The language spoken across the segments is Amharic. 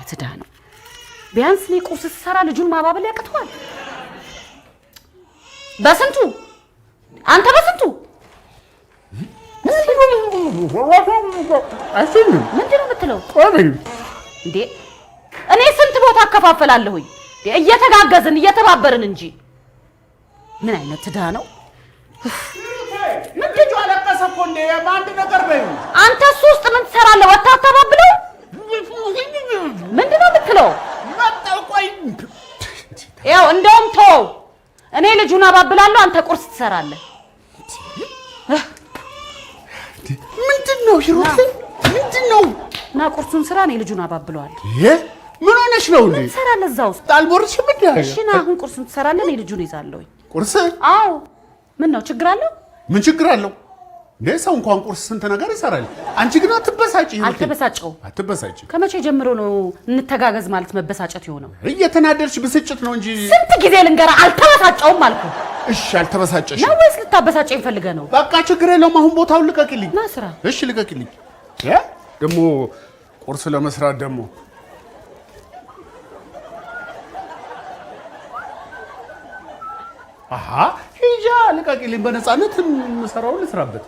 አይነት ዳ ነው ቢያንስ ነው ቁርስ ሰራ ልጁን ማባበል ያቀተዋል በስንቱ አንተ በስንቱ አይሰም ምንድነው የምትለው እንዴ እኔ ስንት ቦታ አከፋፈላለሁኝ እየተጋገዝን እየተባበርን እንጂ ምን አይነት ዳ ነው ምንድነው አለቀሰኮ እንዴ ማንድ ነገር በይ አንተ ሱስጥ ምን ትሰራለህ ወጣታባብለው ምንድነው የምትለው መጣው ቆይ ያው እንደውም ተው እኔ ልጁን አባብላለሁ አንተ ቁርስ ትሰራለህ ምንድነው ሂሩት ምንድነው ና ቁርሱን ስራ እኔ ልጁን አባብለዋለሁ ምን ሆነሽ ነው እንዴ ትሰራለህ እዛው ጣልቦርሽ ምን ያለ እሺ ና አሁን ቁርሱን ትሰራለህ እኔ ልጁን ይዛለሁ ቁርስ አዎ ምን ነው ችግር አለው ምን ችግር አለው ለሰው እንኳን ቁርስ ስንት ነገር ይሰራል አንቺ ግን አትበሳጪ አትበሳጪ ከመቼ ጀምሮ ነው እንተጋገዝ ማለት መበሳጨት ይሆነው እየተናደርሽ ብስጭት ነው እንጂ ስንት ጊዜ ልንገራ አልተበሳጨውም አልኩ እሺ አልተበሳጨሽ ነው ወይስ ልታበሳጨኝ ፈልገህ ነው በቃ ችግር የለውም አሁን ቦታውን ልቀቂልኝ ና ስራ እሺ ልቀቂልኝ ደሞ ቁርስ ለመስራት ደሞ አሃ ሂጃ ልቀቂልኝ በነፃነት እንሰራውን ልስራበት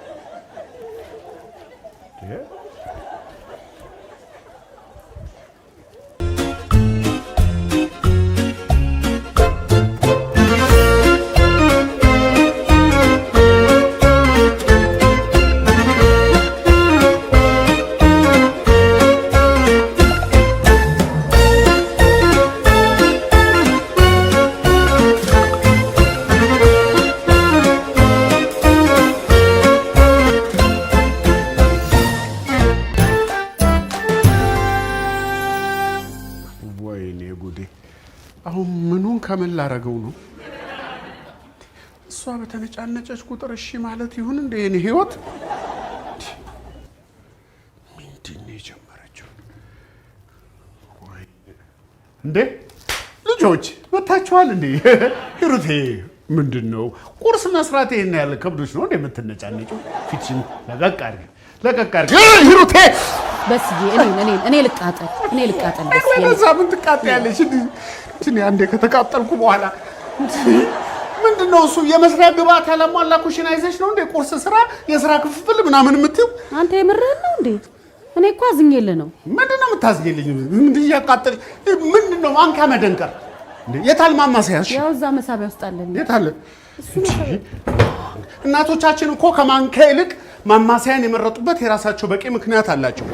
ከመን ላረገው ነው እሷ በተነጫነጨች ቁጥር እሺ ማለት ይሁን እንደ የኔ ህይወት ምንድነው የጀመረችው ወይ እንዴ ልጆች መታችኋል እንዴ ሂሩቴ ምንድነው ቁርስ መስራት ይሄን ያለ ከብዶች ነው እንዴ የምትነጫነጨው ፊትሽን ለቀቅ አድርጊ ሂሩቴ በስዬ እኔ ልቃጠል በስዬ ለዛ ምን ትቃጠያለሽ እኔ አንዴ ከተቃጠልኩ በኋላ ምንድነው እሱ የመስሪያ ግብአት ያለሟላ ኩሽና ይዘሽ ነው እንዴ ቁርስ ስራ የስራ ክፍፍል ምናምን የምትይው አንተ የምርህን ነው እንዴ እኔ እኮ አዝኜልህ ነው ምንድነው የምታዝኝልኝ ምንድነው ያቃጠል ምንድነው ማንካ መደንቀር እንዴ የታል ማማሰያሽ ያው እዛ መሳቢያ ውስጥ አለ የታል እናቶቻችን እኮ ከማንካ ይልቅ ማማሰያን የመረጡበት የራሳቸው በቂ ምክንያት አላቸው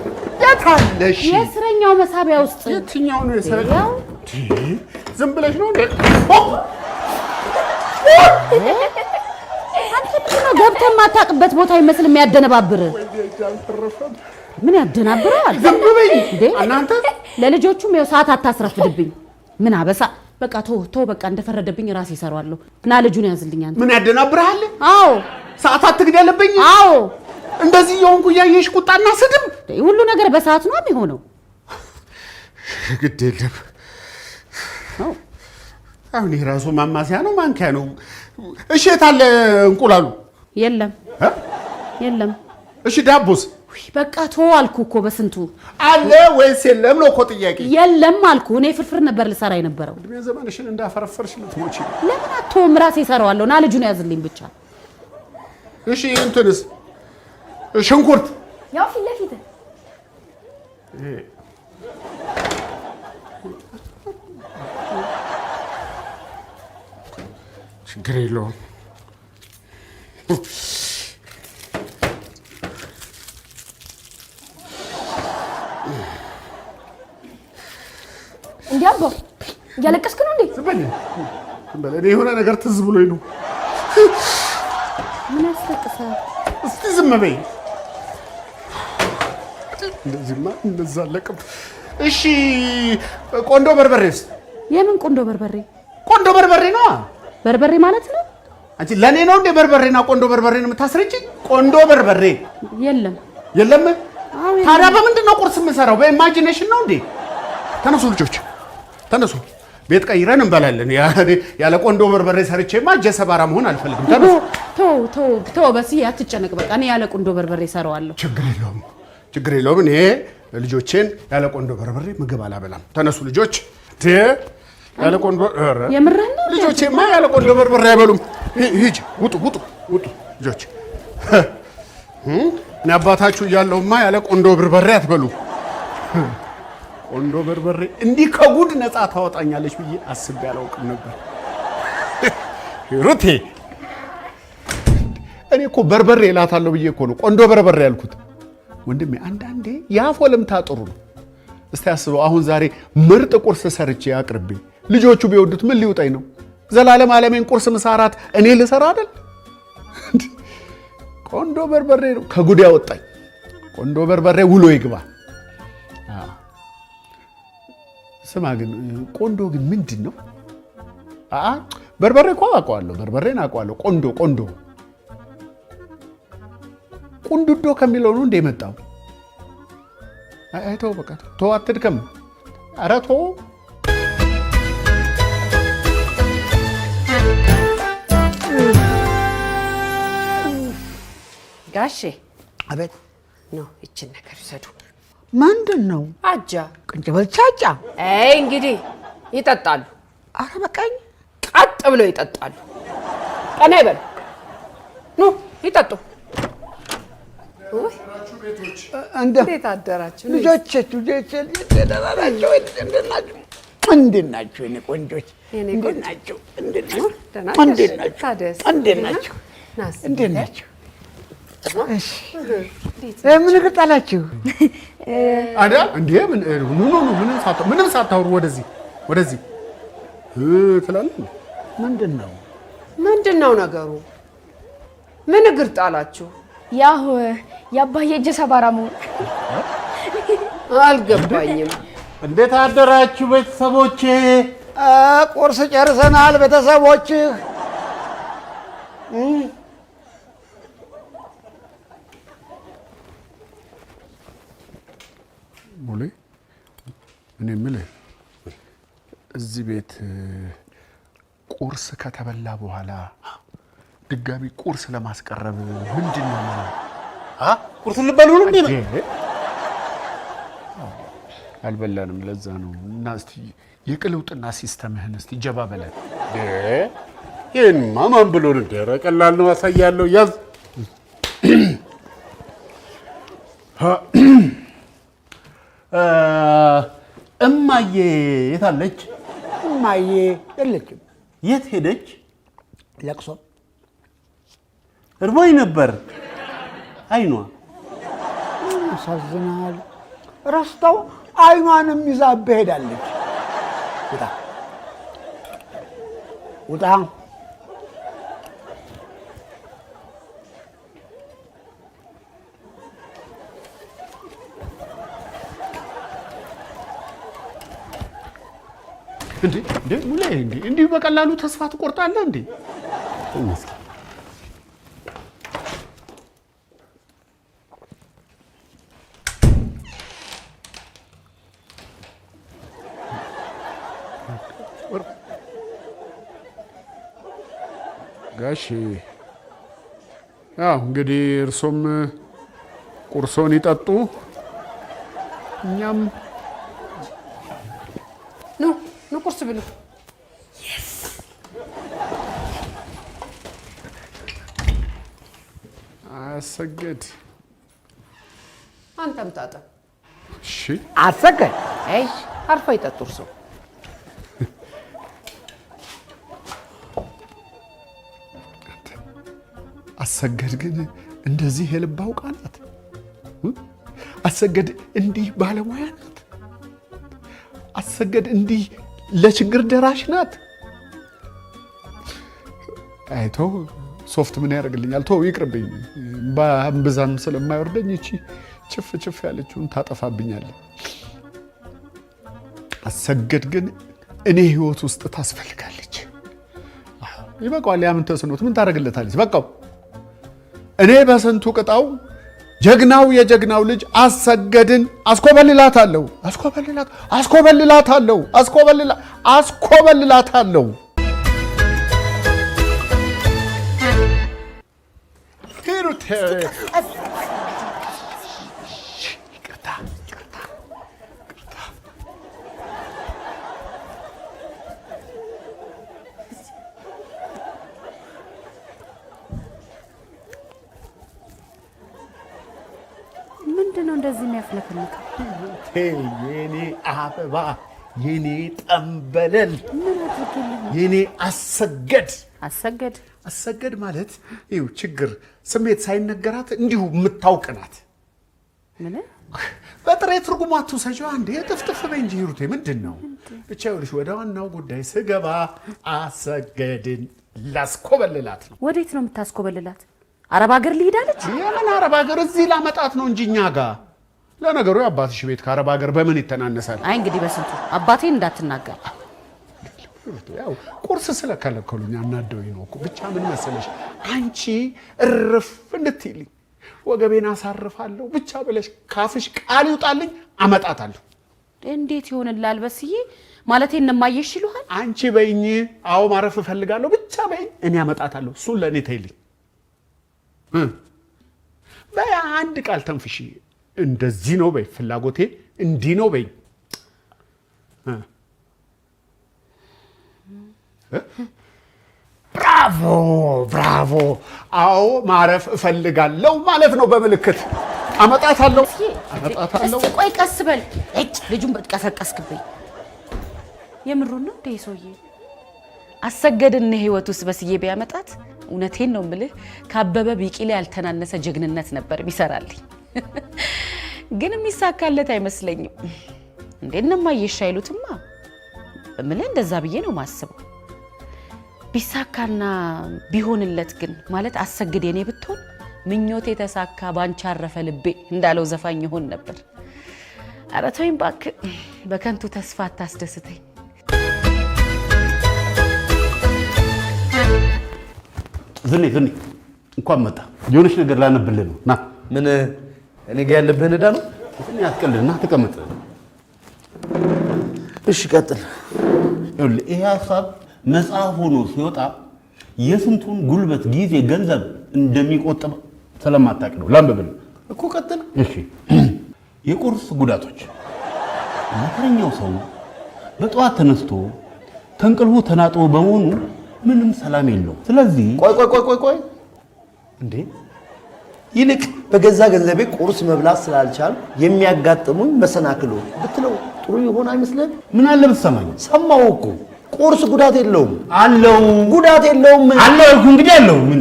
የታለሽ የስረኛው መሳቢያ ውስጥ የትኛው ነው የስረኛው ዝም ብለሽ ነው እንዴ አንተ ምንድነው ገብተህ የማታውቅበት ቦታ ይመስል የሚያደነባብር ምን ያደናብራል ዝም በይ እንዴ እናንተ ለልጆቹም ያው ሰዓት አታስረፍድብኝ ምን አበሳ በቃ ቶ በቃ እንደፈረደብኝ ራሴ እሰራዋለሁ እና ልጁን ያዝልኝ አንተ ምን ያደናብራል አዎ ሰዓት አትግደልብኝ አዎ እንደዚህ የሆንኩ ያየሽ ቁጣና ስድብ ሁሉ ነገር በሰዓት ነው የሚሆነው ግድ የለም አሁን የራሱ ማማሲያ ነው ማንኪያ ነው እሺ የታለ እንቁላሉ የለም እሺ ዳቦስ በቃ ቶ አልኩ እኮ በስንቱ አለ ወይስ የለም ነው እኮ ጥያቄ የለም አልኩ እኔ ፍርፍር ነበር ልሰራ የነበረው እድሜ ዘመንሽን እንዳፈረፈርሽ ልትሞቺ ለምን አትተውም ራሴ እሰራዋለሁ ና ልጁን ያዝልኝ ብቻ እሺ እንትንስ ሽንኩርት ያው ፊት ለፊት ችግር የለውም እንዴ አባ ያለቀስክ ነው እንዴ ዝም በል እኔ የሆነ ነገር ትዝ ብሎኝ ነው ምን ያስለቅሳል እስቲ ዝም በይ እንደዚህማ እንደዛ አለቅም እሺ ቆንዶ በርበሬስ የምን ቆንዶ በርበሬ ነው በርበሬ ማለት ነው አንቺ ለኔ ነው እንደ በርበሬና ቆንዶ በርበሬ ነው የምታስረጪኝ ቆንዶ በርበሬ የለም ታዲያ በምንድን ነው ቁርስ የምሰራው በኢማጂኔሽን ነው እንዴ ተነሱ ልጆች ተነሱ ቤት ቀይረን እንበላለን ያለ ቆንዶ በርበሬ ሰርቼማ ጀሰባራ መሆን አልፈልግም ተነሱ ተው በስዬ አትጨነቅ በቃ እኔ ያለ ቆንዶ በርበሬ ሰራዋለሁ ችግር የለውም እኔ ልጆቼን ያለ ቆንዶ በርበሬ ምግብ አላበላም። ተነሱ ልጆች። ያለ ቆንዶ የምረን ልጆቼማ ያለ ቆንዶ በርበሬ አይበሉም። ሂጂ ውጡ ልጆች። እኔ አባታችሁ እያለሁማ ያለ ቆንዶ በርበሬ አትበሉ። ቆንዶ በርበሬ እንዲህ ከጉድ ነፃ ታወጣኛለች ብዬ አስቤ አላውቅም ነበር። ሩቴ እኔ እኮ በርበሬ እላታለሁ ብዬ እኮ ነው ቆንዶ በርበሬ ያልኩት። ወንድሜ አንዳንዴ የአፍ ወለምታ ጥሩ ነው። እስቲ አስበው፣ አሁን ዛሬ ምርጥ ቁርስ ሰርቼ አቅርቤ ልጆቹ ቢወዱት ምን ሊውጣኝ ነው? ዘላለም ዓለሜን ቁርስ ምሳ እራት እኔ ልሰራ አይደል? ቆንዶ በርበሬ ነው ከጉድ ያወጣኝ። ቆንዶ በርበሬ ውሎ ይግባ። ስማ ግን ቆንዶ ግን ምንድን ነው? በርበሬ እኮ አውቀዋለሁ፣ በርበሬን አውቀዋለሁ። ቆንዶ ቁንዱዶ ከሚለው ነው እንደ የመጣው። አይተው በቃ ተው፣ አትድከም። ኧረ ተው። ጋሼ አቤት ነው እቺን ነገር ይሰዱ። ምንድን ነው? አጃ ቅንጭብል ቻጫ። እንግዲህ ይጠጣሉ። ኧረ በቃኝ። ቀጥ ብለው ይጠጣሉ። ቀና ይበሉ። ኑ ይጠጡ። እንዴት አደራችሁ ልጆች? እንዴት ናችሁ? የእኔ ቆንጆች እንዴት ናችሁ? እንዴት ናችሁ? እሺ ምን እግር ጣላችሁ? አዳ እንዴ ምንም ሳታወሩ ወደዚህ ትላለህ። ምንድን ነው ነገሩ? ምን እግር ጣላችሁ? ያው የአባዬ እጅ ሰባራ መሆን አልገባኝም። እንዴት አደራችሁ ቤተሰቦቼ? ቁርስ ጨርሰናል ቤተሰቦች። ሙሌ እኔ የምልህ እዚህ ቤት ቁርስ ከተበላ በኋላ ድጋሚ ቁርስ ለማስቀረብ ምንድን ነው? ቁርስ ልበሉ ነው እንዴ? አልበላንም፣ ለዛ ነው። እና እስቲ የቅልውጥና ሲስተምህን እስቲ ጀባ በለን። ይሄንማ ማን ብሎ ነው? ኧረ ቀላል ነው፣ አሳያለሁ። ያዝ። እማዬ የት አለች? እማዬ የለችም። የት ሄደች? ለቅሶ። እርቦኝ ነበር። አይኗ ያሳዝናል። ረስታው አይኗንም ይዛብህ ሄዳለች። ውጣ። እንዴ ሙሌ፣ እንዲሁ በቀላሉ ተስፋ ትቆርጣለህ እንዴ? ጋሼ ያው እንግዲህ እርሶም ቁርሶን ይጠጡ፣ እኛም ኑ ቁርስ ብሉ። አሰገድ አንተም ታጠብ። እሺ አሰገድ። አርፎ ይጠጡ እርሶ። አሰገድ ግን እንደዚህ የልብ አውቃ ናት። አሰገድ እንዲህ ባለሙያ ናት። አሰገድ እንዲህ ለችግር ደራሽ ናት። አይተው ሶፍት ምን ያደርግልኛል? ተው ይቅርብኝ። በአንብዛም ስለማይወርደኝ እቺ ጭፍ ያለችውን ታጠፋብኛለች። አሰገድ ግን እኔ ህይወት ውስጥ ታስፈልጋለች። ይበቃዋል። ያምን ተስኖት ምን ታደርግለታለች? በቃው። እኔ በስንቱ ቅጣው ጀግናው የጀግናው ልጅ አሰገድን አስኮበልላታለሁ። ይቅርታ ምንድነው እንደዚህ የሚያፍለከልከው? የኔ አበባ የኔ ጠንበለል የኔ አሰገድ ማለት ይኸው ችግር ስሜት ሳይነገራት እንዲሁ የምታውቅ ናት። ምን በጥሬ ትርጉሙ አትውሰጂው አንዴ ጥፍጥፍ በይ እንጂ ሂሩቴ ምንድን ነው? ብቻ ይኸውልሽ ወደ ዋናው ጉዳይ ስገባ አሰገድን ላስኮበልላት ነው። ወዴት ነው የምታስኮበልላት? አረብ ሀገር ልሄዳለች? የምን አረብ ሀገር? እዚህ ላመጣት ነው እንጂ እኛ ጋር። ለነገሩ የአባትሽ ቤት ከአረብ ሀገር በምን ይተናነሳል? አይ እንግዲህ በስንቱ አባቴን እንዳትናገር። ያው ቁርስ ስለከለከሉኝ አናደውኝ ነው እኮ። ብቻ ምን መሰለሽ አንቺ እርፍ እንድትይልኝ ወገቤን አሳርፋለሁ ብቻ ብለሽ ካፍሽ ቃል ይውጣልኝ አመጣታለሁ። እንዴት ይሆንላል በስዬ? ማለቴ እነማየሽ ይሉሃል? አንቺ በይኝ። አዎ ማረፍ እፈልጋለሁ ብቻ በይኝ፣ እኔ አመጣታለሁ። እሱን ለእኔ ተይልኝ። በይ አንድ ቃል ተንፍሺ። እንደዚህ ነው በይ፣ ፍላጎቴ እንዲህ ነው በይ። ብራቮ። አዎ ማረፍ እፈልጋለሁ ማለት ነው በምልክት። አመጣታለሁ። ቆይ ቀስ በል። ልጁን በትቀሰቀስክብኝ። የምሩን ነው እንዴ ሰውዬ? አሰገድን ህይወት ውስጥ በስዬ ቢያመጣት እውነቴን ነው የምልህ ካበበ ቢቂላ ያልተናነሰ ጀግንነት ነበር ቢሰራልኝ። ግን የሚሳካለት አይመስለኝም። እንዴት ነው ማየሽ አይሉትማ? እምልህ እንደዛ ብዬ ነው ማስበው። ቢሳካና ቢሆንለት ግን ማለት አሰግድ የኔ ብትሆን ምኞቴ ተሳካ ባንቺ አረፈ ልቤ እንዳለው ዘፋኝ ይሆን ነበር። ኧረ ተወኝ እባክህ፣ በከንቱ ተስፋ አታስደስተኝ። ዝኔ እንኳን መጣ። የሆነች ነገር ላነብልህ ነው። ና ምን እኔ ጋር ያለብህን ዕዳ ነው? እኔ አትቀልድና ተቀመጥ። እሺ ቀጥል። ይኸውልህ ይሄ ሀሳብ መጽሐፍ ሆኖ ሲወጣ የስንቱን ጉልበት፣ ጊዜ፣ ገንዘብ እንደሚቆጥብ ስለማታውቅ ነው። ላንብብልህ እኮ ቀጥል። እሺ። የቁርስ ጉዳቶች። መከረኛው ሰው በጠዋት ተነስቶ ተንቅልፉ ተናጥቦ በመሆኑ ምንም ሰላም የለው። ስለዚህ ቆይ እንዴ ይልቅ በገዛ ገንዘቤ ቁርስ መብላት ስላልቻል የሚያጋጥሙኝ መሰናክሎ ብትለው ጥሩ ይሆን አይመስልም? ምን አለ ብትሰማኝ። ሰማው እኮ ቁርስ ጉዳት የለውም። አለው ጉዳት የለውም። አለው እኮ እንግዲህ አለው። ምን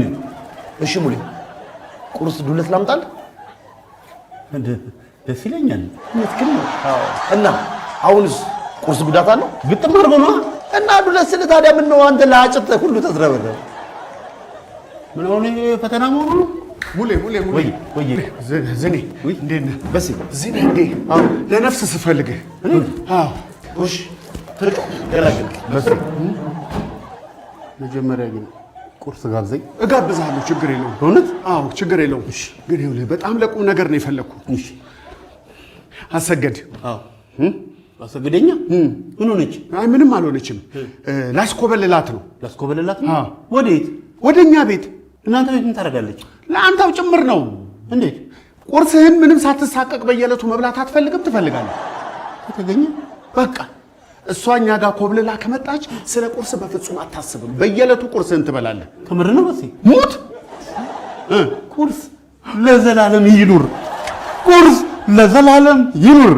እሺ ሙሌ ቁርስ ዱለት ላምጣል? ደስ ይለኛል። ምትክል ነው። እና አሁንስ ቁርስ ጉዳት አለው? ግጥም አድርጎ ነው። እና ዱለት ስለ ታዲያ ምን ነው አንተ ለአጭት ሁሉ ተዝረበረ? ምን ሆነ ፈተና መሆኑ ነው? ሙሌ ዝኔ እንዴት ነህ? በሲ ዝኔ እንዴ ለነፍስ ስፈልግህ እሺ ትርቅ ገላግል በሲ መጀመሪያ ግን ቁርስ ጋብዘኝ። እጋብዝሃለሁ፣ ችግር የለውም። እውነት? አዎ ችግር የለውም። ግን ይኸውልህ በጣም ለቁም ነገር ነው የፈለግኩ። እሺ አሰገድ። አዎ አሰገደኛ ምን ሆነች? አይ ምንም አልሆነችም። ላስኮበልላት ነው። ላስኮበልላት ነው? ወዴት? ወደኛ ቤት። እናንተ ቤት ምን ታደርጋለች? ለአንተው ጭምር ነው። እንዴት? ቁርስህን ምንም ሳትሳቀቅ በየዕለቱ መብላት አትፈልግም? ትፈልጋለህ? ከተገኘ በቃ እሷ እኛ ጋር ኮብልላ ከመጣች ስለ ቁርስ በፍጹም አታስብም። በየዕለቱ ቁርስህን ትበላለህ። ከምር ነው? በሲ ሙት። ቁርስ ለዘላለም ይኑር። ቁርስ ለዘላለም ይኑር።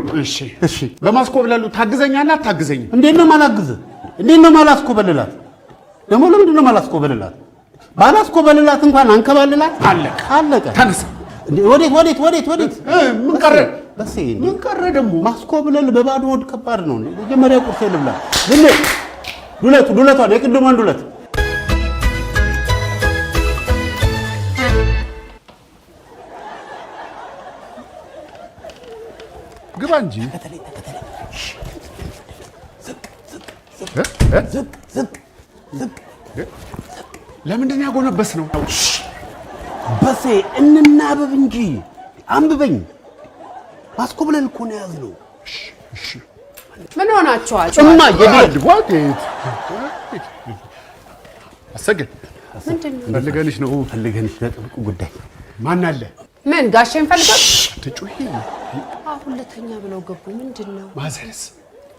እሺ በማስኮብለሉ ታግዘኛለህ? አታግዘኝም? እንዴት ነው ማላግዝህ? እንዴት ነው ማላስኮበልላት? ደግሞ ለምንድን ነው ማላስኮበልላት? ባላስኮበልላት እንኳን አንከባልላት። አለቀ። ተነስ። ወዴት? ምን ቀረ? በሲ ምን ቀረ ደግሞ? ማስኮብለል በባዶ ሆድ ከባድ ነው። መጀመሪያ ቁርስ ልብላ። ዝም ዱለቷን የቅድሟን ዱለት ግባ እንጂ። ለምንድን ነው ያጎነበስ ነው? በሴ እንናበብ እንጂ አንብበኝ። ማስኮብለል እኮ ነው ያዝነው። ምን ሆናችኋል? እማ የድል ዋጌት አሰገድ ፈልገንሽ ነው። ፈልገንሽ ለጥብቁ ጉዳይ። ማን አለ? ምን ጋሼን ፈልገው? ትጩሂ ሁለተኛ ብለው ገቡ። ምንድን ነው? ማዘርስ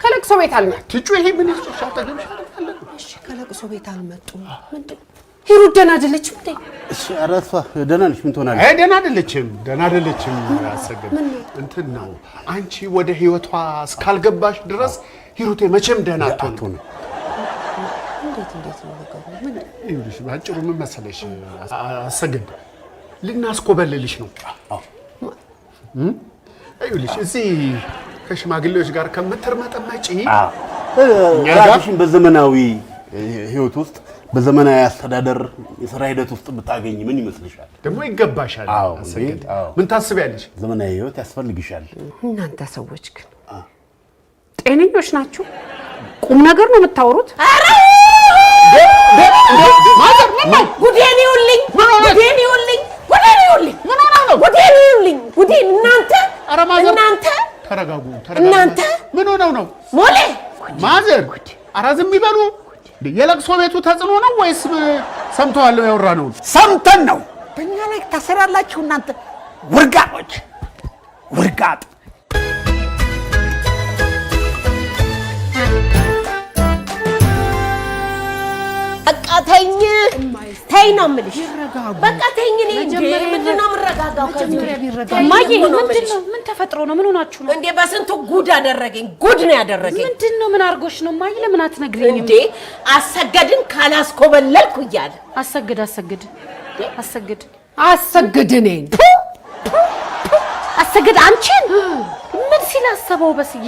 ከለቅሶ ቤት አልመጡም። ትጩሂ ምን ይስጥሻ? ተገምሽ አለ። እሺ ከለቅሶ ቤት አልመጡም። ምንድን ሂሩት ደህና አይደለችም እንዴ? እሺ አራቷ ደህና ነች። ምን ትሆናለች? አይ ደህና አይደለችም። አሰገድ እንትን ነው። አንቺ ወደ ህይወቷ እስካልገባሽ ድረስ ሂሩቴ መቼም ደህና አትሆንም። እንዴት ነው ነገሩ? ይኸውልሽ ባጭሩ ምን መሰለሽ አሰገድ ልናስኮበልልሽ ነው። ይኸውልሽ እዚህ ከሽማግሌዎች ጋር ከምትርመጠመጪ ራስሽን በዘመናዊ ህይወት ውስጥ በዘመናዊ አስተዳደር የሥራ ሂደት ውስጥ ብታገኝ ምን ይመስልሻል? ደግሞ ይገባሻል። አሰገድ ምን ታስቢያለሽ? ዘመናዊ ህይወት ያስፈልግሻል። እናንተ ሰዎች ግን ጤነኞች ናችሁ? ቁም ነገር ነው የምታወሩት? ጉዴን ይውልኝ እናንተ ተረጋጉ። እናንተ ምን ሆነው ነው ሞሌ ማዘር? ኧረ ዝም ይበሉ። የለቅሶ ቤቱ ተጽዕኖ ነው ወይስ ሰምተዋል? ያወራ ነው ሰምተን ነው። በእኛ ላይ ታሰራላችሁ እናንተ ውርጋጦች፣ ውርጋጥ። በቃ ተይኝ ነው የምልሽ። በቃ ተይኝ። እኔ ምንድን ነው የምረጋጋው? እማዬ ምን ተፈጥሮ ነው? ምን ሆናችሁ ነው እንዴ? በስንቱ ጉድ አደረገኝ። ጉድ ነው ያደረገኝ። ምንድን ነው? ምን አድርጎሽ ነው እማዬ? ለምን አትነግሪኝም እንዴ? አሰገድን ካላስኮበለልኩ እያለ አሰግድ እኔን አሰግድ አንቺን ምን ሲላሰበው በስዬ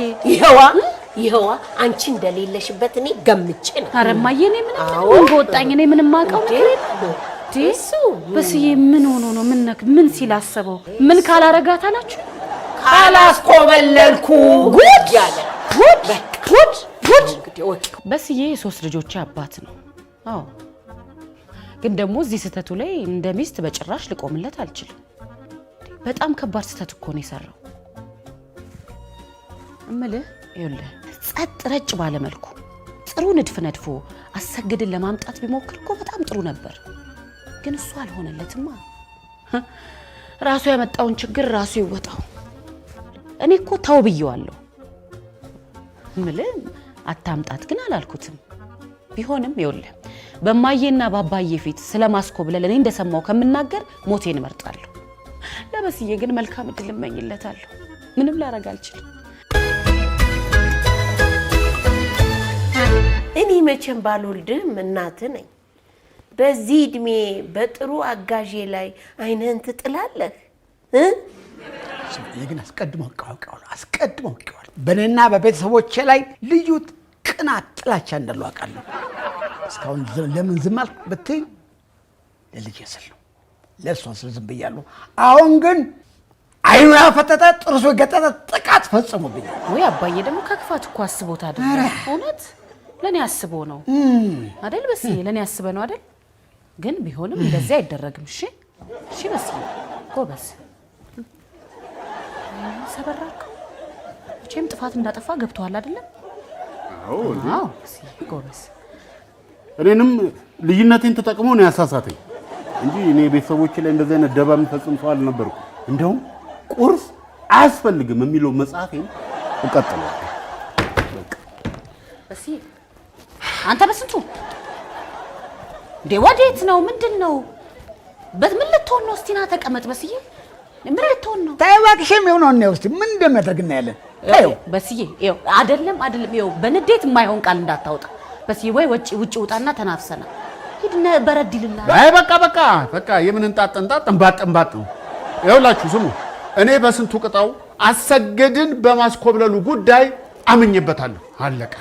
ይኸዋ አንቺ እንደሌለሽበት እኔ ገምቼ ነው። ኧረ እማዬ እኔ ምንም ወጣኝ። እኔ ምንም አውቀው ነገር የለም። እሱ በስዬ ምን ሆኖ ነው? ምን ሲላሰበው? ምን ካላረጋት አላችሁ? ካላስኮበለልኩ ጉድ ያለ ጉድ። በስዬ የሶስት ልጆች አባት ነው። አዎ ግን ደግሞ እዚህ ስህተቱ ላይ እንደ ሚስት በጭራሽ ልቆምለት አልችልም። በጣም ከባድ ስህተት እኮ ነው የሰራው። እምልህ ይኸውልህ ጸጥ ረጭ ባለመልኩ ጥሩ ንድፍ ነድፎ አሰግድን ለማምጣት ቢሞክር እኮ በጣም ጥሩ ነበር። ግን እሱ አልሆነለትማ። ራሱ ያመጣውን ችግር ራሱ ይወጣው። እኔ እኮ ተው ብየዋለሁ። እምልህ አታምጣት ግን አላልኩትም። ቢሆንም ይኸውልህ በማዬና ባባዬ ፊት ስለማስኮብለል እኔ እንደሰማው ከምናገር ሞቴን እመርጣለሁ። ለበስዬ ግን መልካም እድል እመኝለታለሁ። ምንም ላረግ አልችልም። እኔ መቼም ባልወልድም እናት ነኝ። በዚህ እድሜ በጥሩ አጋዤ ላይ አይንህን ትጥላለህ? ግን አስቀድሞ አውቀዋለሁ። በእኔና በቤተሰቦቼ ላይ ልዩ ቅናት፣ ጥላቻ እንዳለው አውቃለሁ። እስካሁን ለምን ዝም አልክ ብትይ ለልጄ ስል ነው፣ ለእሷ ስል ዝም ብያለሁ። አሁን ግን አይኑ ያፈጠጠ ጥርሱ የገጠጠ ጥቃት ፈጽሞብኛል። ወይ አባዬ ደግሞ ከክፋት እኮ አስቦት አይደል? እውነት ለኔ አስቦ ነው አይደል? በስዬ ለኔ አስበ ነው አይደል? ግን ቢሆንም እንደዚህ አይደረግም። እሺ በስዬ ጎበዝ ሰበራክ። እቺም ጥፋት እንዳጠፋ ገብቷል አይደለም? አዎ በስዬ ጎበዝ። እኔንም ልጅነቴን ተጠቅሞ ነው ያሳሳተኝ እንጂ እኔ ቤተሰቦቼ ላይ እንደዚህ አይነት ደባ የምፈጽም ሰው አልነበርኩም። እንደውም ቁርስ አያስፈልግም የሚለው መጽሐፌን እቀጥላለሁ። በስዬ አንተ በስንቱ እንዴ? ወዴት ነው? ምንድን ነው? ምን ልትሆን ነው? እስቲ ና ተቀመጥ። በስዬ ምን ልትሆን ነው? ተይ እባክሽ፣ የሚሆነው ነው። እስቲ ምን እንደሚያደርግ እናያለን። ተይው በስዬ። ይኸው አይደለም ይኸው በንዴት የማይሆን ቃል እንዳታወጣ በስዬ። ወይ ውጭ ውጣና ተናፍሰና ሂድና በረድ ይልልሃል። አይ በቃ የምን እንጣጥ እንባጥ ነው። ይኸውላችሁ ስሙ፣ እኔ በስንቱ ቅጣው አሰገድን በማስኮብለሉ ጉዳይ አምኜበታለሁ። አለቀ።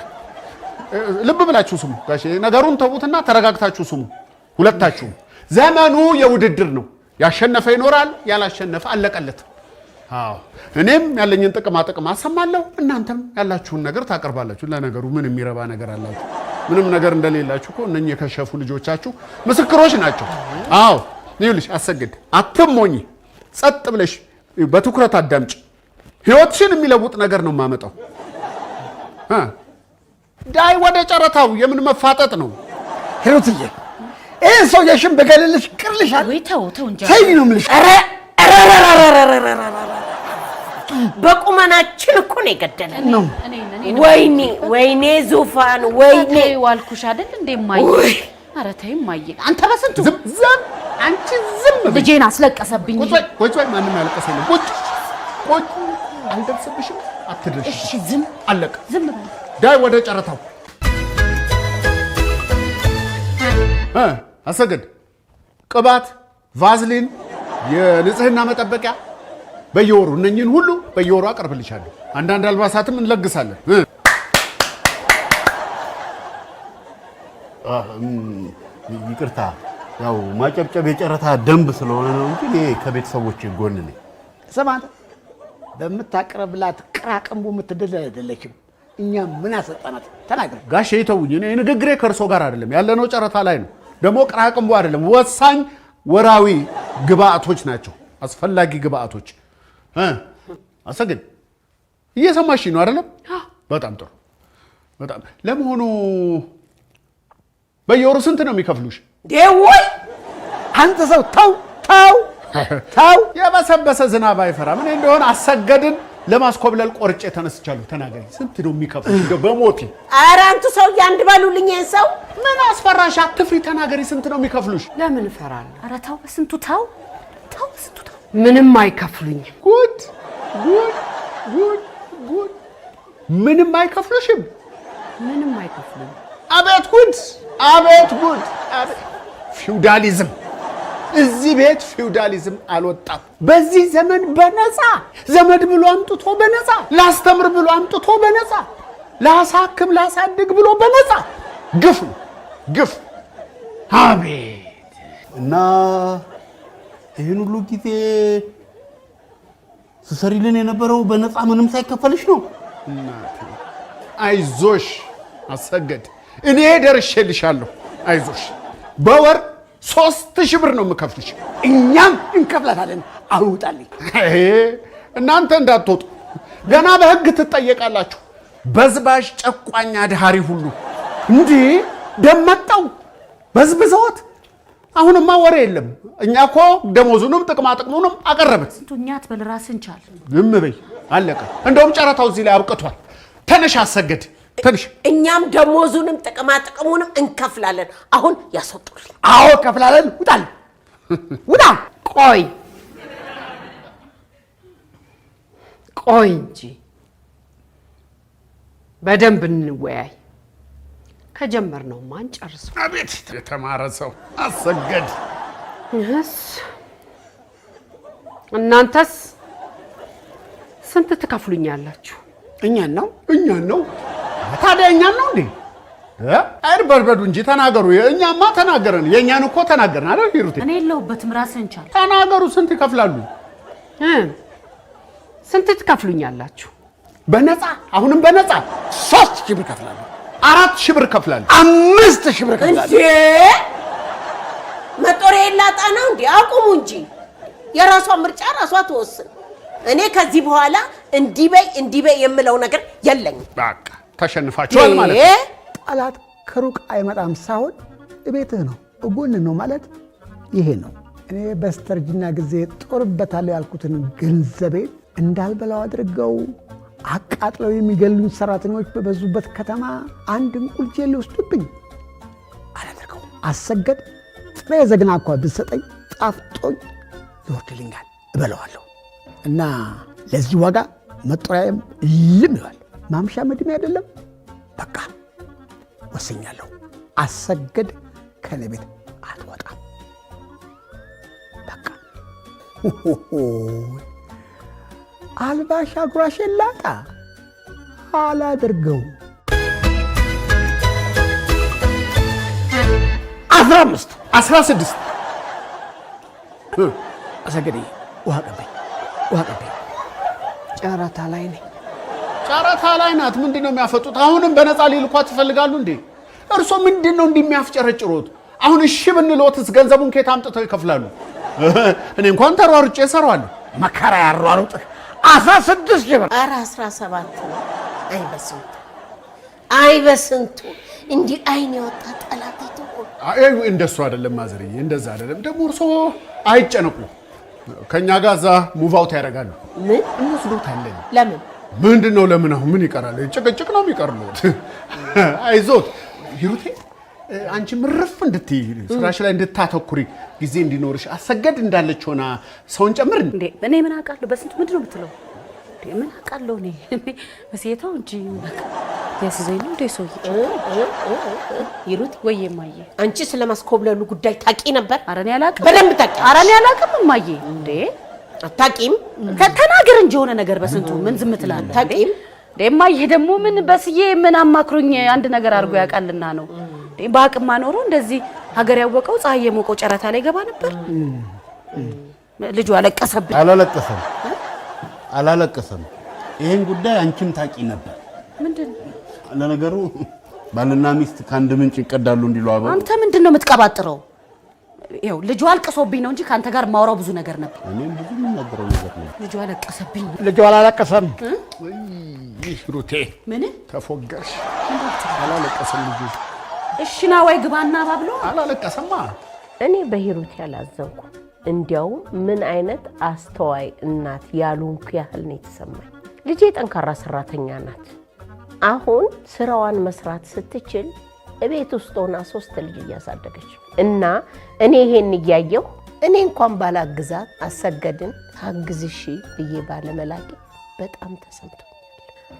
ልብ ብላችሁ ስሙ ጋሼ፣ ነገሩን ተውትና ተረጋግታችሁ ስሙ ሁለታችሁ። ዘመኑ የውድድር ነው። ያሸነፈ ይኖራል፣ ያላሸነፈ አለቀለት። አዎ እኔም ያለኝን ጥቅም አሰማለሁ፣ እናንተም ያላችሁን ነገር ታቀርባላችሁ። ለነገሩ ምን የሚረባ ነገር አላችሁ? ምንም ነገር እንደሌላችሁ እኮ እነኚህ የከሸፉ ልጆቻችሁ ምስክሮች ናቸው። አዎ ይኸውልሽ አሰግድ፣ አትሞኝ፣ ጸጥ ብለሽ በትኩረት አዳምጪ። ህይወትሽን የሚለውጥ ነገር ነው የማመጣው። ዳይ ወደ ጨረታው። የምን መፋጠጥ ነው? ሂሩትዬ ይህን ሰውዬሽን በገለልሽ ቅርልሻል። ወይ ተው እንጂ ተይ ነው የምልሽ። በቁመናችን እኮ ነው የገደለን። ወይኔ ወይኔ ዙፋን፣ ወይኔ ዋልኩሽ አይደል እንዴ? ማይ ኧረ ተይ እማዬ፣ አንተ በስንቱ ዝም አንቺ ዝም ልጄን አስለቀሰብኝ። ቁጭ በይ፣ ማንም ያለቀሰ የለም። ቁጭ አልደርስብሽም፣ አትደርሽ። እሺ ዝም አለቀ። ዝም በል። ዳይ ወደ ጨረታው። አሰግድ ቅባት፣ ቫዝሊን፣ የንጽህና መጠበቂያ በየወሩ እነኝህን ሁሉ በየወሩ አቀርብልሻለሁ። አንዳንድ አልባሳትም እንለግሳለን። ይቅርታ፣ ያው ማጨብጨብ የጨረታ ደንብ ስለሆነ ነው እንጂ እኔ ከቤተሰቦቼ ጎን ነኝ። ስማ አንተ በምታቀርብላት ቅራቅንቡ የምትደለል አይደለችም። እኛ ምን አሰጠናት? ተናገር ጋሼ። ይተውኝ፣ እኔ ንግግሬ ከእርሶ ጋር አይደለም። ያለነው ጨረታ ላይ ነው። ደግሞ ቅራቅንቡ አይደለም፣ ወሳኝ ወራዊ ግብአቶች ናቸው፣ አስፈላጊ ግብአቶች። አሰግድ እየሰማሽኝ ነው አይደለም? በጣም ጥሩ። በጣም ለመሆኑ በየወሩ ስንት ነው የሚከፍሉሽ? ደወይ አንተ ሰው ተው ተው ተው። የበሰበሰ ዝናብ አይፈራም። እኔ እንደሆነ አሰገድን ለማስኮብለል ቆርጬ ተነስቻለሁ። ተናገሪ፣ ስንት ነው የሚከፍሉሽ? እንደው በሞቴ። ኧረ አንቱ ሰውዬ አንድ በሉልኝ። ይሄን ሰው ምን አስፈራሽ? አትፍሪ፣ ተናገሪ፣ ስንት ነው የሚከፍሉሽ? ለምን እፈራለሁ? ኧረ ተው በስንቱ ተው ተው በስንቱ ተው። ምንም አይከፍሉኝም። ጉድ ጉድ ጉድ ጉድ! ምንም አይከፍሉሽም? ምንም አይከፍሉኝም። አቤት ጉድ! አቤት ጉድ! ፊውዳሊዝም! እዚህ ቤት ፊውዳሊዝም አልወጣም። በዚህ ዘመን በነፃ ዘመድ ብሎ አምጥቶ በነፃ ላስተምር ብሎ አምጥቶ በነፃ ላሳክም ላሳድግ ብሎ በነፃ ግፍ ነው ግፍ። አቤት! እና ይህን ሁሉ ጊዜ ስሰሪልን የነበረው በነፃ ምንም ሳይከፈልሽ ነው? አይዞሽ አሰገድ፣ እኔ ደርሼልሻለሁ። አይዞሽ በወር 3000 ብር ነው የምከፍልሽ። እኛም እንከፍላታለን። አውጣልኝ። እናንተ እንዳትወጡ፣ ገና በህግ ትጠየቃላችሁ። በዝባዥ ጨቋኝ አድሃሪ ሁሉ እንዲህ ደመጣው በዝብዘውት። አሁንማ ወሬ የለም። እኛ እኮ ደሞዙንም ጥቅማ ጥቅሙንም አቀረብን። እኛ አትበል፣ ራስን ቻል። ዝም በይ፣ አለቀ። እንደውም ጨረታው እዚህ ላይ አብቅቷል። ተነሽ አሰገድ፣ ተነሽ። እኛም ደሞዙንም ጥቅማ ጥቅሙንም እንከፍላለን። አሁን ያስወጡልኝ። አዎ ከፍላለን። ውጣል ውጣ። ቆይ ቆይ እንጂ በደንብ እንወያይ። ከጀመርነው ማን ጨርሰው። አቤት የተማረ ሰው አሰገድ። እናንተስ ስንት ትከፍሉኛላችሁ? እኛን ነው እኛን ነው። ታዲያ እኛን ነው እንዴ? አይርበርበዱ እንጂ ተናገሩ። እኛማ ተናገረን። የእኛን እኮ ተናገርን አይደል? ሂሩቴ እኔ የለሁበትም፣ ራስን ቻል። ተናገሩ። ስንት ይከፍላሉ? ስንት ትከፍሉኛላችሁ? በነፃ አሁንም በነፃ 3000 ብር ከፍላለሁ። 4000 ብር ከፍላለሁ። 5000 ብር ከፍላለሁ። እንዴ መጦሪያ የላጣ ነው እንዴ? አቁሙ እንጂ የራሷን ምርጫ ራሷ ትወስን። እኔ ከዚህ በኋላ እንዲህ በይ የምለው ነገር የለኝም። በቃ ተሸንፋችኋል ማለት ነው። ጠላት ከሩቅ አይመጣም ሳይሆን እቤትህ ነው እጎን ነው ማለት ይሄ ነው። እኔ በስተርጅና ጊዜ ጦርበታለሁ ያልኩትን ገንዘቤን እንዳልበላው አድርገው አቃጥለው የሚገሉኝ ሰራተኞች በበዙበት ከተማ አንድ እንቁልጄ ሊወስዱብኝ አላደርገው። አሰገድ ጥሬ ዘግና እኳ ብትሰጠኝ ጣፍጦኝ ይወርድልኛል፣ እበለዋለሁ። እና ለዚህ ዋጋ መጦሪያዬም ልም ይዋል። ማምሻ መድሜ አይደለም። በቃ ወስኛለሁ። አሰገድ ከኔ ቤት አትወጣም። በቃ አልባሽ አጉራሽን ላጣ አላደርገው። 15 16 አሰገድ ውሃ ቀበኝ፣ ውሃ ቀበኝ። ጨረታ ላይ ነኝ። ጨረታ ላይ ናት። ምንድን ነው የሚያፈጡት? አሁንም በነፃ ሊልኳት ይፈልጋሉ እንዴ? እርሶ ምንድን ነው እንደሚያፍጨረጭሩት? አሁን እሺ ብንሎትስ ገንዘቡን ከየት አምጥተው ይከፍላሉ? እኔ እንኳን ተሯሩጬ እሰራዋለሁ። መከራ ያሯሩጥህ 16 ብር። ኧረ 17 ነው። አይበስንቱ እንዲህ አይን የወጣ ጠላት ይተው። እንደሱ አይደለም ማዘርዬ፣ እንደዛ አይደለም። ደግሞ እርሶ አይጨነቁ። ከኛ ጋር እዛ ሙቭ አውት ያደርጋሉ። ምን እንወስዶታለን። ለምን ምንድን ነው ለምን? አሁን ምን ይቀራል? ጭቅጭቅ ነው የሚቀርሉት። አይዞት ሂሩቴ፣ አንቺ ምርፍ እንድትይ ስራሽ ላይ እንድታተኩሪ ጊዜ እንዲኖርሽ አሰገድ እንዳለች ሆና ሰውን ጨምር እንዴ እኔ ምን አውቃለሁ? በስንቱ ምንድን ነው የምትለው? እንዴ ምን አውቃለሁ እኔ በሴታው እንጂ ያስዘኝ ነው እንዴ ሰውዬ? ይሩት ወይ ማየ አንቺ ስለማስኮብለሉ ጉዳይ ታቂ ነበር? ኧረ እኔ አላውቅም። በደንብ ታቂ። ኧረ እኔ አላውቅም ማየ። እንዴ አታቂም? ተናገር እንጂ የሆነ ነገር በስንቱ ምን ዝም ትላለህ? ታቂም? ማየ ደግሞ ምን በስዬ ምን አማክሮኝ አንድ ነገር አድርጎ ያውቃልና ነው። በአቅማ ኖሮ እንደዚህ ሀገር ያወቀው ፀሐይ የሞቀው ጨረታ ላይ ገባ ነበር። ልጁ አለቀሰብኝ። አላለቀሰም። ይሄን ጉዳይ አንቺም ታቂ ነበር። ምንድን ለነገሩ ባልና ሚስት ከአንድ ምንጭ ይቀዳሉ እንዲሉ አበው። አንተ ምንድን ነው የምትቀባጥረው? ይኸው ልጁ አልቅሶብኝ ነው እንጂ ካንተ ጋር ማውራው ብዙ ነገር ነበር። እኔም ብዙ የምናገረው ነገር ነው። ልጁ አለቀሰብኝ። ልጁ አላለቀሰም። ሂሩቴ ምን ተፎገርሽ? አላለቀሰም ልጁ። እሺ ና ወይ ግባና ባብሎ አላለቀሰማ። እኔ በሂሩቴ ያላዘንኩ እንዲያውም ምን አይነት አስተዋይ እናት ያሉንኩ ያህል ነው የተሰማኝ። ልጄ ጠንካራ ሰራተኛ ናት። አሁን ስራዋን መስራት ስትችል እቤት ውስጥ ሆና 3 ልጅ እያሳደገች እና እኔ ይሄን እያየሁ እኔ እንኳን ባላግዛት አሰገድን ታግዝሺ ብዬ ባለመላቂ በጣም ተሰምቶኛል።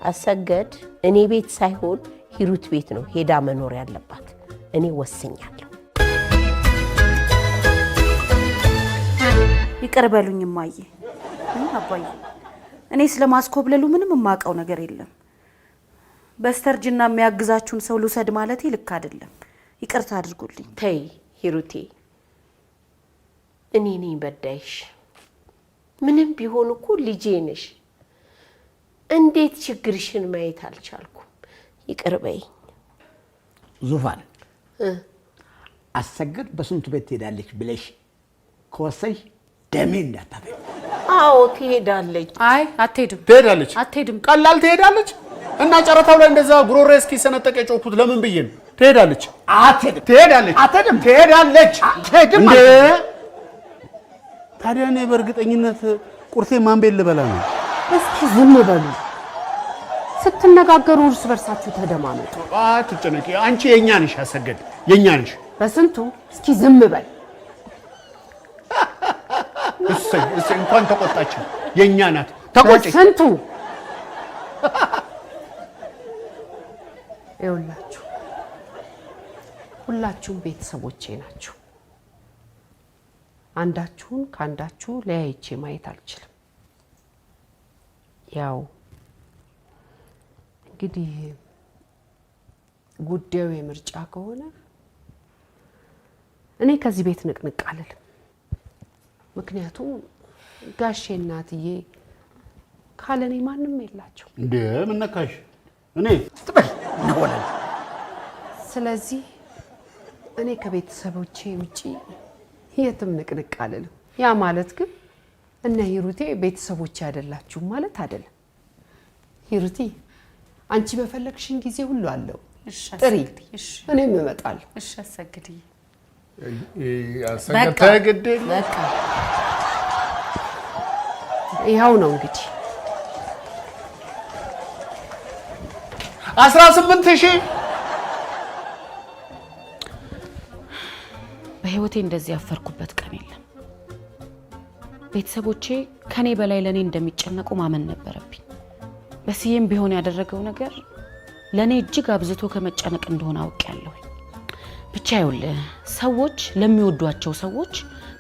አሰገድ እኔ ቤት ሳይሆን ሂሩት ቤት ነው ሄዳ መኖር ያለባት። እኔ ወስኛለሁ። ይቅር በሉኝ እማዬ። አባዬ እኔ ስለማስኮብለሉ ምንም የማውቀው ነገር የለም። በስተርጅና የሚያግዛችሁን ሰው ልውሰድ ማለት ልክ አይደለም። ይቅርታ አድርጉልኝ። ተይ ሂሩቴ፣ እኔ ነኝ በዳይሽ። ምንም ቢሆን እኮ ልጄ ነሽ። እንዴት ችግርሽን ማየት አልቻልኩም? ይቅር በይኝ። ዙፋን አሰገድ በስንቱ ቤት ትሄዳለች ብለሽ ከወሰንሽ ደሜ እንዳታፈኝ። አዎ ትሄዳለች። አይ አትሄድም። ትሄዳለች። አትሄድም። ቀላል ትሄዳለች። እና ጨረታው ላይ እንደዛ ጉሮሬ እስኪ ሰነጠቀ ጮኩት ለምን ብዬ ነው? ትሄዳለች። አትሄድም። ትሄዳለች። አትሄድም። ትሄዳለች። አትሄድም። እንዴ ታዲያ እኔ በእርግጠኝነት ቁርሴ ማን ቤት ልበላ ነው? እስኪ ዝም በሉ። ስትነጋገሩ እርስ በርሳችሁ ተደማመጡ። አትጨነቂ። አንቺ የኛ ነሽ። አሰገድ የኛ ነሽ። በስንቱ እስኪ ዝም በል። እሰይ እንኳን ተቆጣች። የኛ ናት። ተቆጪ። በስንቱ ይኸውላችሁ ሁላችሁም ቤተሰቦቼ ናችሁ። አንዳችሁን ከአንዳችሁ ለያይቼ ማየት አልችልም። ያው እንግዲህ ጉዳዩ የምርጫ ከሆነ እኔ ከዚህ ቤት ንቅንቅ አልልም። ምክንያቱም ጋሼ እናትዬ ካለኔ ማንም የላቸው። እንዴ ምን ነካሽ? እኔ ትበል ነው። ስለዚህ እኔ ከቤተሰቦቼ ውጪ የትም ንቅንቅ አልልም። ያ ማለት ግን እነ ሂሩቴ ቤተሰቦቼ አይደላችሁም ማለት አይደለም። ሂሩቴ አንቺ በፈለግሽን ጊዜ ሁሉ አለው ጥሪ፣ እኔም እመጣለሁ። እሺ አሰግድዬ። አሰገድ ተግድ በቃ ይኸው ነው እንግዲህ 18,000 በህይወቴ እንደዚህ ያፈርኩበት ቀን የለም። ቤተሰቦቼ ከኔ በላይ ለኔ እንደሚጨነቁ ማመን ነበረብኝ። በስዬም ቢሆን ያደረገው ነገር ለኔ እጅግ አብዝቶ ከመጨነቅ እንደሆነ አውቄያለሁ። ብቻ ይኸውልህ ሰዎች ለሚወዷቸው ሰዎች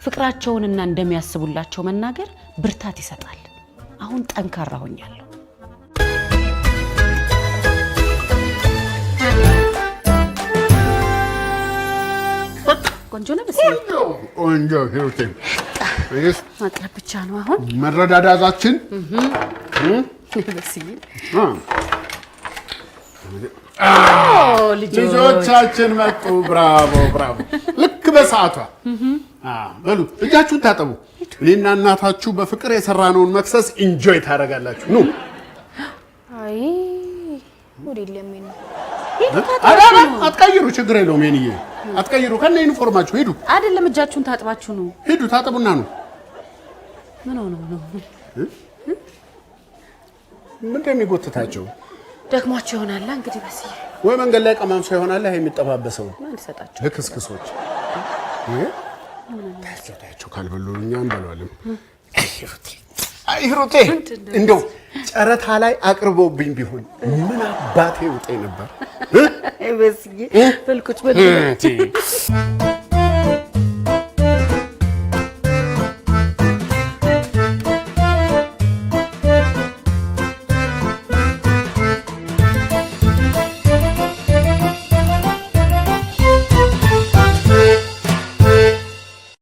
ፍቅራቸውንና እንደሚያስቡላቸው መናገር ብርታት ይሰጣል። አሁን ጠንካራ ሆኛለሁ። ቆንጆ ነው። ቆንጆ ሂሩቴ፣ ማቅረብ ብቻ ነው አሁን መረዳዳታችን። በስዬ ልጆቻችን መጡ። ብራቮ ብራቮ። ልክ በሰዓቷ። በሉ እጃችሁን ታጠቡ። እኔና እናታችሁ በፍቅር የሰራነውን መክሰስ ኢንጆይ ታደርጋላችሁ። ኑ። አይ ወዲ ለምን አትቀይሩ፣ ችግር የለውም። የኔ አትቀይሩ። ከነ ዩኒፎርማችሁ ሂዱ። አይደለም እጃችሁን ታጥባችሁ ነው። ሂዱ ታጠቡና ነው። ምን ሆነ ነው? ምንድን ነው የሚጎትታቸው? ደግሟቸው ይሆናል እንግዲህ በስዬ ወይ መንገድ ላይ ቀማምሶ ይሆናል ይሄ የሚጠባበሰው ምን ልሰጣቸው? ለክስክሶች ታቸው ካልበሉ እኛ እንበላለን። አይ ሂሩቴ እንደው ጨረታ ላይ አቅርቦብኝ ቢሆን ምን አባቴ ውጤ ነበር። በስዬ በልኩት በል